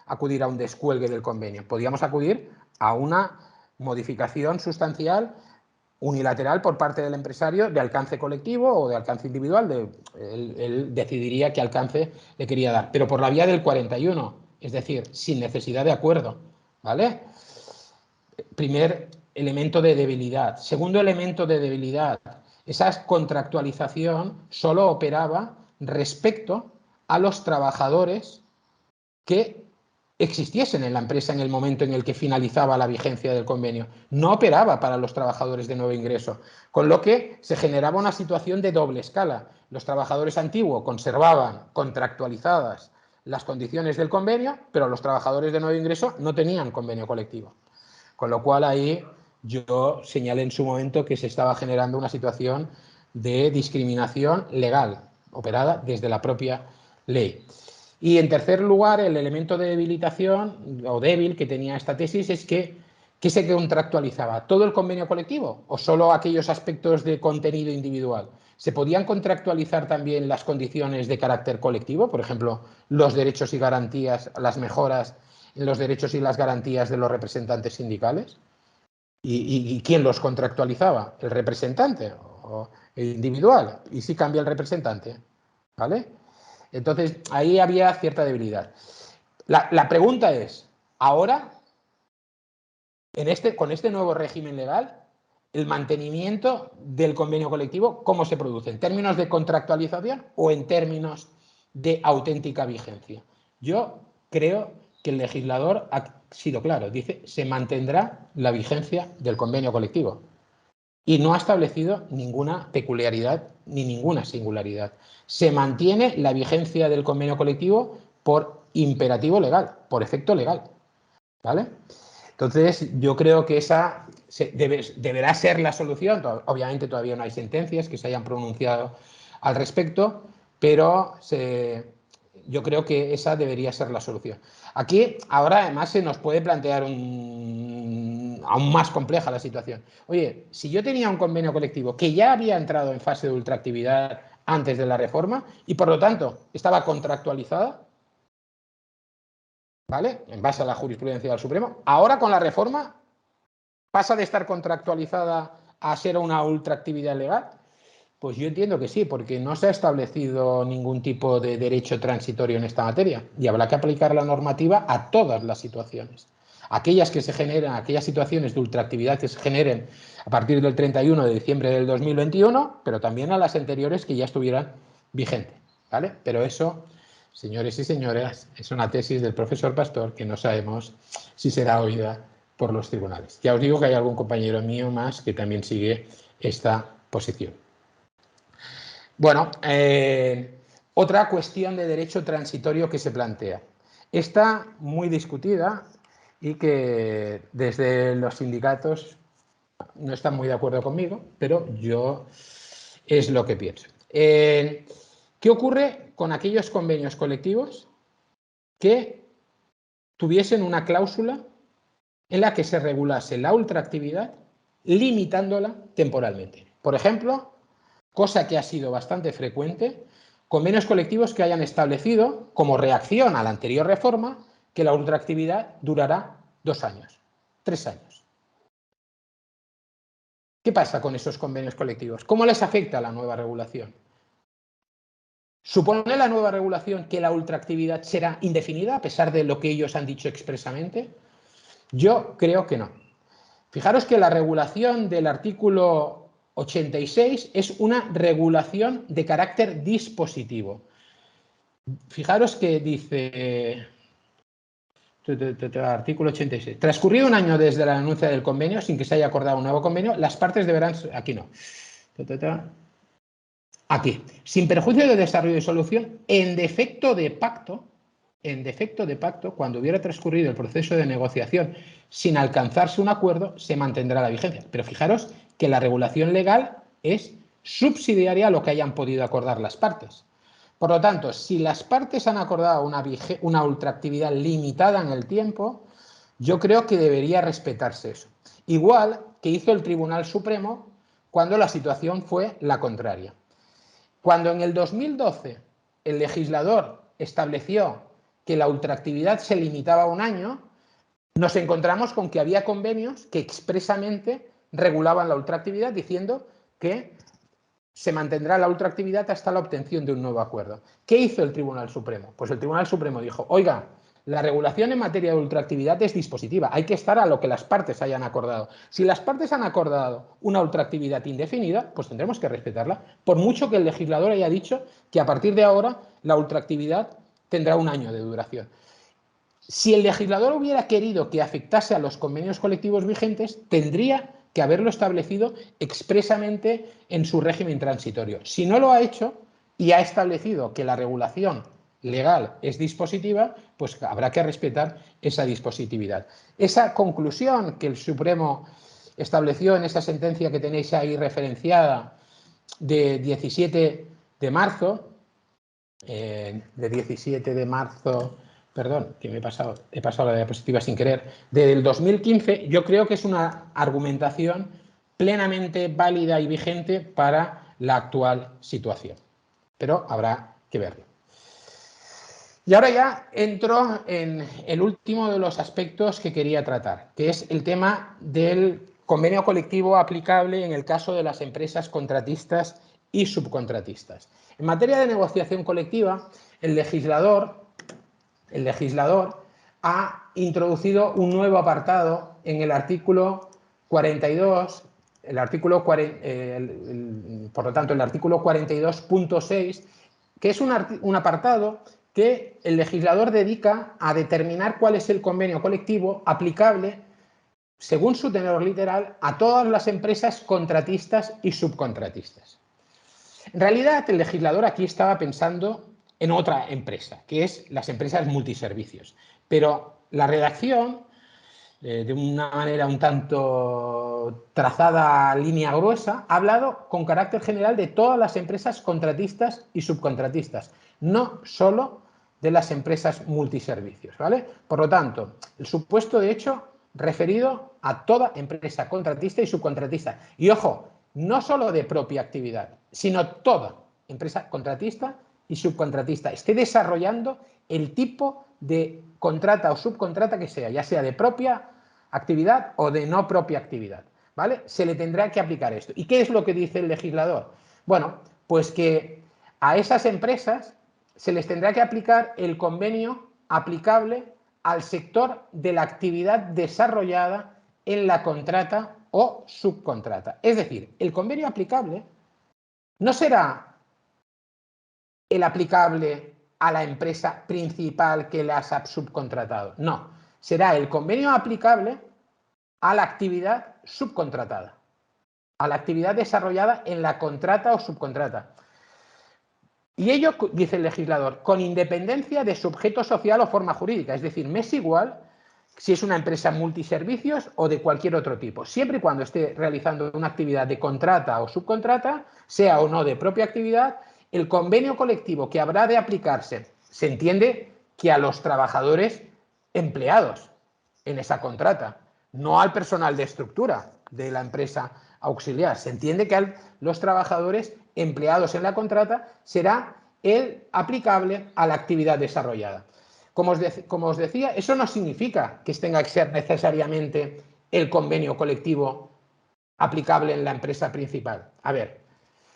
acudir a un descuelgue del convenio. Podíamos acudir a una modificación sustancial unilateral por parte del empresario de alcance colectivo o de alcance individual. Él decidiría qué alcance le quería dar, pero por la vía del 41, es decir, sin necesidad de acuerdo, ¿vale? Primer elemento de debilidad. Segundo elemento de debilidad, esa contractualización solo operaba respecto a los trabajadores que existiesen en la empresa en el momento en el que finalizaba la vigencia del convenio. No operaba para los trabajadores de nuevo ingreso, con lo que se generaba una situación de doble escala. Los trabajadores antiguos conservaban contractualizadas las condiciones del convenio, pero los trabajadores de nuevo ingreso no tenían convenio colectivo. Con lo cual ahí yo señalé en su momento que se estaba generando una situación de discriminación legal, operada desde la propia ley. Y en tercer lugar, el elemento de debilitación o débil que tenía esta tesis es que ¿qué se contractualizaba? ¿Todo el convenio colectivo o solo aquellos aspectos de contenido individual? ¿Se podían contractualizar también las condiciones de carácter colectivo? Por ejemplo, los derechos y garantías, las mejoras en los derechos y las garantías de los representantes sindicales. ¿Y quién los contractualizaba? ¿El representante o el individual? ¿Y si cambia el representante? ¿Vale? Entonces, ahí había cierta debilidad. La pregunta es, ahora, con este nuevo régimen legal, el mantenimiento del convenio colectivo, ¿cómo se produce? ¿En términos de contractualización o en términos de auténtica vigencia? Yo creo que el legislador ha sido claro, dice, se mantendrá la vigencia del convenio colectivo y no ha establecido ninguna peculiaridad ni ninguna singularidad. Se mantiene la vigencia del convenio colectivo por imperativo legal, por efecto legal, ¿vale? Entonces, yo creo que esa deberá ser la solución. Obviamente todavía no hay sentencias que se hayan pronunciado al respecto, pero yo creo que esa debería ser la solución. Aquí, ahora además se nos puede plantear aún más compleja la situación. Oye, si yo tenía un convenio colectivo que ya había entrado en fase de ultraactividad antes de la reforma y por lo tanto estaba contractualizada, ¿vale? En base a la jurisprudencia del Supremo. Ahora con la reforma pasa de estar contractualizada a ser una ultraactividad legal. Pues yo entiendo que sí, porque no se ha establecido ningún tipo de derecho transitorio en esta materia y habrá que aplicar la normativa a todas las situaciones. Aquellas que se generan, aquellas situaciones de ultraactividad que se generen a partir del 31 de diciembre del 2021, pero también a las anteriores que ya estuvieran vigentes, ¿vale? Pero eso, señores y señoras, es una tesis del profesor Pastor que no sabemos si será oída por los tribunales. Ya os digo que hay algún compañero mío más que también sigue esta posición. Bueno, otra cuestión de derecho transitorio que se plantea. Está muy discutida y que desde los sindicatos no están muy de acuerdo conmigo, pero yo es lo que pienso. ¿Qué ocurre con aquellos convenios colectivos que tuviesen una cláusula en la que se regulase la ultraactividad limitándola temporalmente? Por ejemplo, cosa que ha sido bastante frecuente, convenios colectivos que hayan establecido, como reacción a la anterior reforma, que la ultraactividad durará 2 años, 3 años. ¿Qué pasa con esos convenios colectivos? ¿Cómo les afecta la nueva regulación? ¿Supone la nueva regulación que la ultraactividad será indefinida a pesar de lo que ellos han dicho expresamente? Yo creo que no. Fijaros que la regulación del artículo 86 es una regulación de carácter dispositivo. Fijaros que dice, artículo 86, transcurrido un año desde la anuncia del convenio, sin que se haya acordado un nuevo convenio, las partes deberán, aquí no, aquí, sin perjuicio de desarrollo y solución, en defecto de pacto, cuando hubiera transcurrido el proceso de negociación sin alcanzarse un acuerdo, se mantendrá la vigencia. Pero fijaros que la regulación legal es subsidiaria a lo que hayan podido acordar las partes. Por lo tanto, si las partes han acordado una ultraactividad limitada en el tiempo, yo creo que debería respetarse eso. Igual que hizo el Tribunal Supremo cuando la situación fue la contraria. Cuando en el 2012 el legislador estableció que la ultraactividad se limitaba a un año, nos encontramos con que había convenios que expresamente regulaban la ultraactividad diciendo que se mantendrá la ultraactividad hasta la obtención de un nuevo acuerdo. ¿Qué hizo el Tribunal Supremo? Pues el Tribunal Supremo dijo, oiga, la regulación en materia de ultraactividad es dispositiva, hay que estar a lo que las partes hayan acordado. Si las partes han acordado una ultraactividad indefinida, pues tendremos que respetarla, por mucho que el legislador haya dicho que a partir de ahora la ultraactividad tendrá un año de duración. Si el legislador hubiera querido que afectase a los convenios colectivos vigentes, tendría que haberlo establecido expresamente en su régimen transitorio. Si no lo ha hecho y ha establecido que la regulación legal es dispositiva, pues habrá que respetar esa dispositividad. Esa conclusión que el Supremo estableció en esa sentencia que tenéis ahí referenciada de 17 de marzo, perdón, que he pasado la diapositiva sin querer, del 2015, yo creo que es una argumentación plenamente válida y vigente para la actual situación, pero habrá que verlo. Y ahora ya entro en el último de los aspectos que quería tratar, que es el tema del convenio colectivo aplicable en el caso de las empresas contratistas y subcontratistas. En materia de negociación colectiva, el legislador ha introducido un nuevo apartado en el artículo 42, por lo tanto, el artículo 42.6, que es un apartado que el legislador dedica a determinar cuál es el convenio colectivo aplicable, según su tenor literal, a todas las empresas contratistas y subcontratistas. En realidad, el legislador aquí estaba pensando en otra empresa, que es las empresas multiservicios. Pero la redacción, de una manera un tanto trazada a línea gruesa, ha hablado con carácter general de todas las empresas contratistas y subcontratistas, no solo de las empresas multiservicios, ¿vale? Por lo tanto, el supuesto de hecho referido a toda empresa contratista y subcontratista. Y ojo, no solo de propia actividad, sino toda empresa contratista y subcontratista esté desarrollando el tipo de contrata o subcontrata que sea, ya sea de propia actividad o de no propia actividad, ¿vale? Se le tendrá que aplicar esto. ¿Y qué es lo que dice el legislador? Bueno, pues que a esas empresas se les tendrá que aplicar el convenio aplicable al sector de la actividad desarrollada en la contrata o subcontrata. Es decir, el convenio aplicable no será el aplicable a la empresa principal que las ha subcontratado. No, será el convenio aplicable a la actividad subcontratada, a la actividad desarrollada en la contrata o subcontrata. Y ello, dice el legislador, con independencia de su objeto social o forma jurídica. Es decir, me es igual si es una empresa multiservicios o de cualquier otro tipo, siempre y cuando esté realizando una actividad de contrata o subcontrata, sea o no de propia actividad, el convenio colectivo que habrá de aplicarse, se entiende que a los trabajadores empleados en esa contrata, no al personal de estructura de la empresa auxiliar. Se entiende que a los trabajadores empleados en la contrata será el aplicable a la actividad desarrollada. Como os decía, eso no significa que tenga que ser necesariamente el convenio colectivo aplicable en la empresa principal. A ver,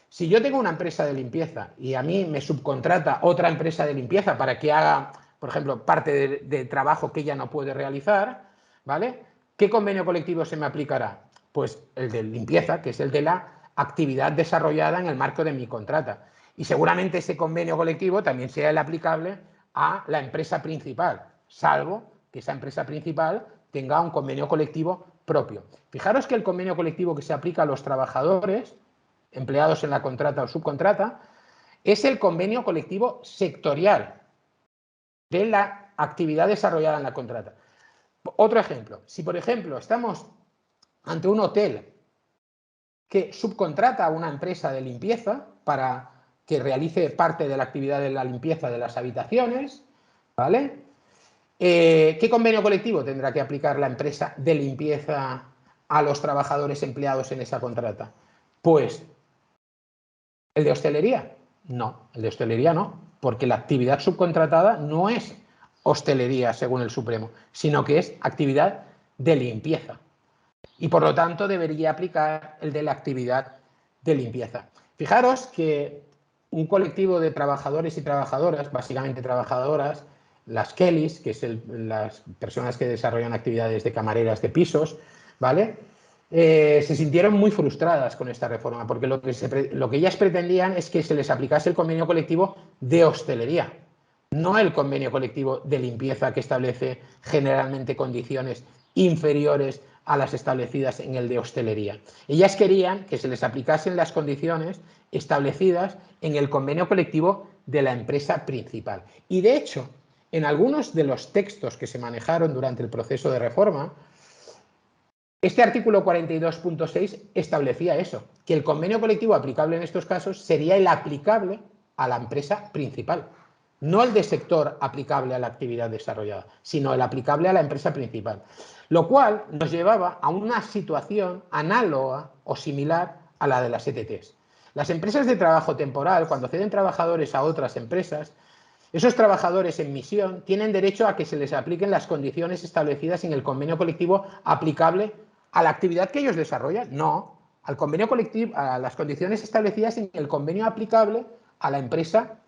si yo tengo una empresa de limpieza y a mí me subcontrata otra empresa de limpieza para que haga, por ejemplo, parte de trabajo que ella no puede realizar, ¿vale? ¿Qué convenio colectivo se me aplicará? Pues el de limpieza, que es el de la actividad desarrollada en el marco de mi contrata. Y seguramente ese convenio colectivo también sea el aplicable a la empresa principal, salvo que esa empresa principal tenga un convenio colectivo propio. Fijaros que el convenio colectivo que se aplica a los trabajadores empleados en la contrata o subcontrata es el convenio colectivo sectorial de la actividad desarrollada en la contrata. Otro ejemplo, si por ejemplo estamos ante un hotel que subcontrata a una empresa de limpieza para que realice parte de la actividad de la limpieza de las habitaciones, ¿vale? ¿Qué convenio colectivo tendrá que aplicar la empresa de limpieza a los trabajadores empleados en esa contrata? Pues, ¿el de hostelería? No, el de hostelería no, porque la actividad subcontratada no es hostelería, según el Supremo, sino que es actividad de limpieza. Y por lo tanto debería aplicar el de la actividad de limpieza. Fijaros que un colectivo de trabajadores y trabajadoras, básicamente trabajadoras, las Kellys, que es las personas que desarrollan actividades de camareras de pisos, ¿vale? Se sintieron muy frustradas con esta reforma, porque lo que ellas pretendían es que se les aplicase el convenio colectivo de hostelería, no el convenio colectivo de limpieza, que establece generalmente condiciones inferiores a las establecidas en el de hostelería. Ellas querían que se les aplicasen las condiciones establecidas en el convenio colectivo de la empresa principal. Y de hecho, en algunos de los textos que se manejaron durante el proceso de reforma, este artículo 42.6 establecía eso, que el convenio colectivo aplicable en estos casos sería el aplicable a la empresa principal. No el de sector aplicable a la actividad desarrollada, sino el aplicable a la empresa principal. Lo cual nos llevaba a una situación análoga o similar a la de las ETTs. Las empresas de trabajo temporal, cuando ceden trabajadores a otras empresas, esos trabajadores en misión tienen derecho a que se les apliquen las condiciones establecidas en el convenio colectivo aplicable a la actividad que ellos desarrollan. No, al convenio colectivo, a las condiciones establecidas en el convenio aplicable a la empresa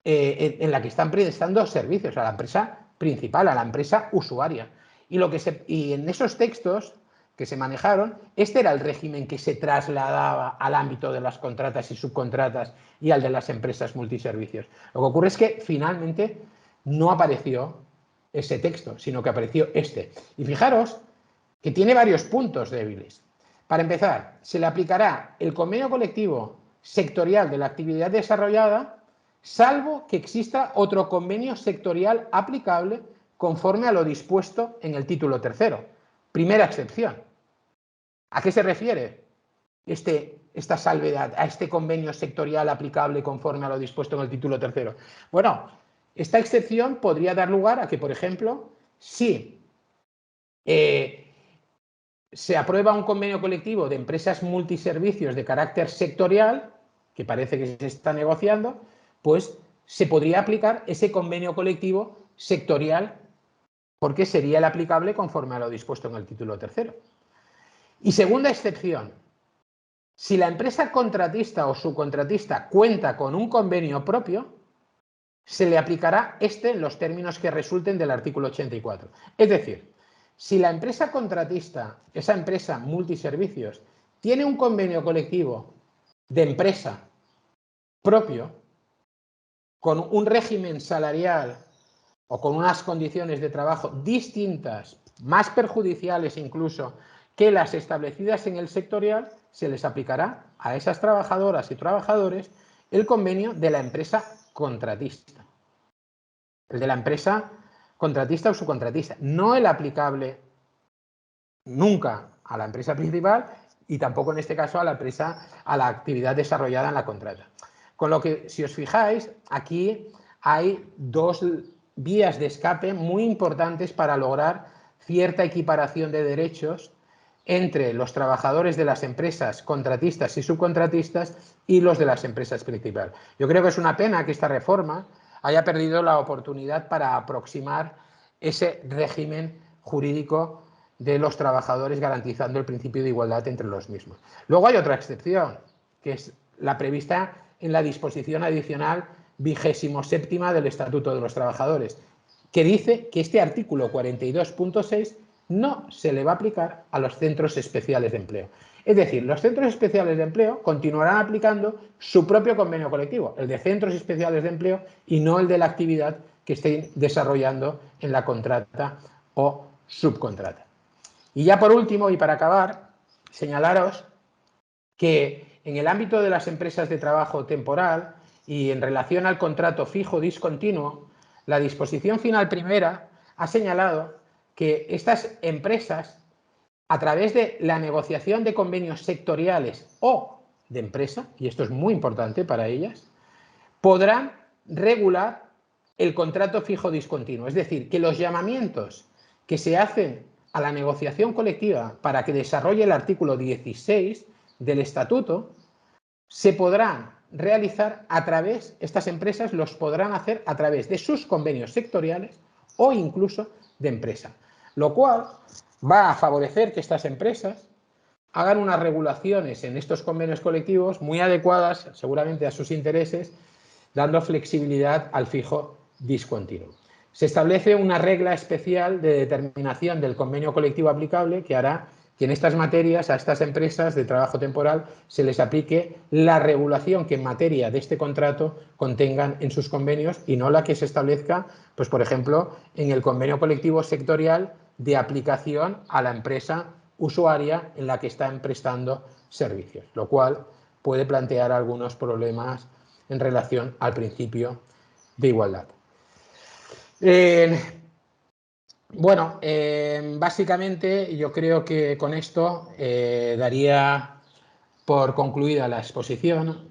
en la que están prestando servicios, a la empresa principal, a la empresa usuaria. Y en esos textos que se manejaron, este era el régimen que se trasladaba al ámbito de las contratas y subcontratas y al de las empresas multiservicios. Lo que ocurre es que finalmente no apareció ese texto, sino que apareció este. Y fijaros que tiene varios puntos débiles. Para empezar, se le aplicará el convenio colectivo sectorial de la actividad desarrollada, salvo que exista otro convenio sectorial aplicable conforme a lo dispuesto en el título tercero. Primera excepción. ¿A qué se refiere esta salvedad, a este convenio sectorial aplicable conforme a lo dispuesto en el título tercero? Bueno, esta excepción podría dar lugar a que, por ejemplo, si se aprueba un convenio colectivo de empresas multiservicios de carácter sectorial, que parece que se está negociando, pues se podría aplicar ese convenio colectivo sectorial porque sería el aplicable conforme a lo dispuesto en el título tercero. Y segunda excepción, si la empresa contratista o subcontratista cuenta con un convenio propio, se le aplicará este en los términos que resulten del artículo 84. Es decir, si la empresa contratista, esa empresa multiservicios, tiene un convenio colectivo de empresa propio, con un régimen salarial o con unas condiciones de trabajo distintas, más perjudiciales incluso que las establecidas en el sectorial, se les aplicará a esas trabajadoras y trabajadores el convenio de la empresa contratista. El de la empresa contratista o subcontratista, no el aplicable nunca a la empresa principal y tampoco en este caso a la actividad desarrollada en la contrata. Con lo que, si os fijáis, aquí hay dos vías de escape muy importantes para lograr cierta equiparación de derechos entre los trabajadores de las empresas contratistas y subcontratistas y los de las empresas principales. Yo creo que es una pena que esta reforma haya perdido la oportunidad para aproximar ese régimen jurídico de los trabajadores, garantizando el principio de igualdad entre los mismos. Luego hay otra excepción, que es la prevista en la disposición adicional 27ª del Estatuto de los Trabajadores, que dice que este artículo 42.6 no se le va a aplicar a los centros especiales de empleo. Es decir, los centros especiales de empleo continuarán aplicando su propio convenio colectivo, el de centros especiales de empleo, y no el de la actividad que estén desarrollando en la contrata o subcontrata. Y ya por último, y para acabar, señalaros que en el ámbito de las empresas de trabajo temporal y en relación al contrato fijo discontinuo, la disposición final primera ha señalado que estas empresas, a través de la negociación de convenios sectoriales o de empresa, y esto es muy importante para ellas, podrán regular el contrato fijo discontinuo. Es decir, que los llamamientos que se hacen a la negociación colectiva para que desarrolle el artículo 16 del Estatuto se podrán realizar a través, estas empresas los podrán hacer a través de sus convenios sectoriales o incluso de empresa, lo cual va a favorecer que estas empresas hagan unas regulaciones en estos convenios colectivos muy adecuadas seguramente a sus intereses, dando flexibilidad al fijo discontinuo. Se establece una regla especial de determinación del convenio colectivo aplicable que hará que en estas materias a estas empresas de trabajo temporal se les aplique la regulación que en materia de este contrato contengan en sus convenios y no la que se establezca, pues por ejemplo, en el convenio colectivo sectorial de aplicación a la empresa usuaria en la que están prestando servicios, lo cual puede plantear algunos problemas en relación al principio de igualdad. Bueno, básicamente yo creo que con esto daría por concluida la exposición.